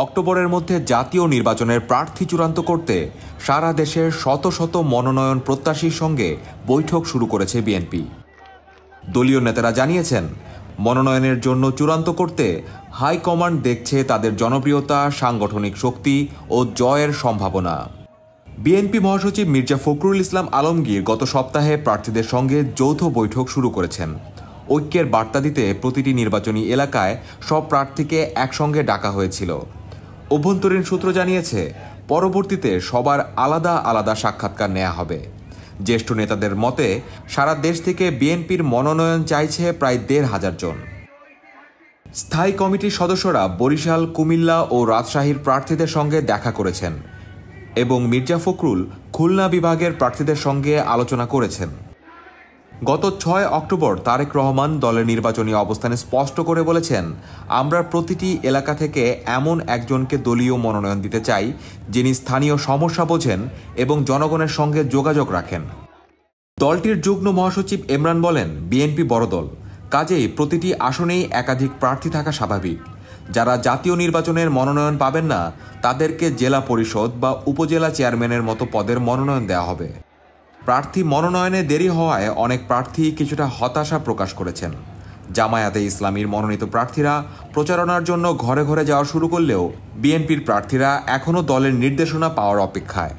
অক্টোবরের মধ্যে জাতীয় নির্বাচনের প্রার্থী চূড়ান্ত করতে সারা দেশের শত শত মনোনয়ন প্রত্যাশীর সঙ্গে বৈঠক শুরু করেছে বিএনপি। দলীয় নেতারা জানিয়েছেন, মনোনয়নের জন্য চূড়ান্ত করতে হাইকমান্ড দেখছে তাদের জনপ্রিয়তা, সাংগঠনিক শক্তি ও জয়ের সম্ভাবনা। বিএনপি মহাসচিব মির্জা ফখরুল ইসলাম আলমগীর গত সপ্তাহে প্রার্থীদের সঙ্গে যৌথ বৈঠক শুরু করেছেন। ঐক্যের বার্তা দিতে প্রতিটি নির্বাচনী এলাকায় সব প্রার্থীকে একসঙ্গে ডাকা হয়েছিল। অভ্যন্তরীণ সূত্র জানিয়েছে, পরবর্তীতে সবার আলাদা আলাদা সাক্ষাৎকার নেওয়া হবে। জ্যেষ্ঠ নেতাদের মতে, সারা দেশ থেকে বিএনপির মনোনয়ন চাইছে প্রায় ১,৫০০ জন। স্থায়ী কমিটির সদস্যরা বরিশাল, কুমিল্লা ও রাজশাহীর প্রার্থীদের সঙ্গে দেখা করেছেন এবং মির্জা ফখরুল খুলনা বিভাগের প্রার্থীদের সঙ্গে আলোচনা করেছেন। গত ৬ অক্টোবর তারেক রহমান দলের নির্বাচনী অবস্থানে স্পষ্ট করে বলেছেন, আমরা প্রতিটি এলাকা থেকে এমন একজনকে দলীয় মনোনয়ন দিতে চাই যিনি স্থানীয় সমস্যা বোঝেন এবং জনগণের সঙ্গে যোগাযোগ রাখেন। দলটির যুগ্ম মহাসচিব এমরান বলেন, বিএনপি বড় দল, কাজেই প্রতিটি আসনেই একাধিক প্রার্থী থাকা স্বাভাবিক। যারা জাতীয় নির্বাচনের মনোনয়ন পাবেন না তাদেরকে জেলা পরিষদ বা উপজেলা চেয়ারম্যানের মতো পদের মনোনয়ন দেওয়া হবে। প্রার্থী মনোনয়নে দেরি হওয়ায় অনেক প্রার্থী কিছুটা হতাশা প্রকাশ করেছেন। জামায়াতে ইসলামীর মনোনীত প্রার্থীরা প্রচারণার জন্য ঘরে ঘরে যাওয়া শুরু করলেও বিএনপির প্রার্থীরা এখনও দলের নির্দেশনা পাওয়ার অপেক্ষায়।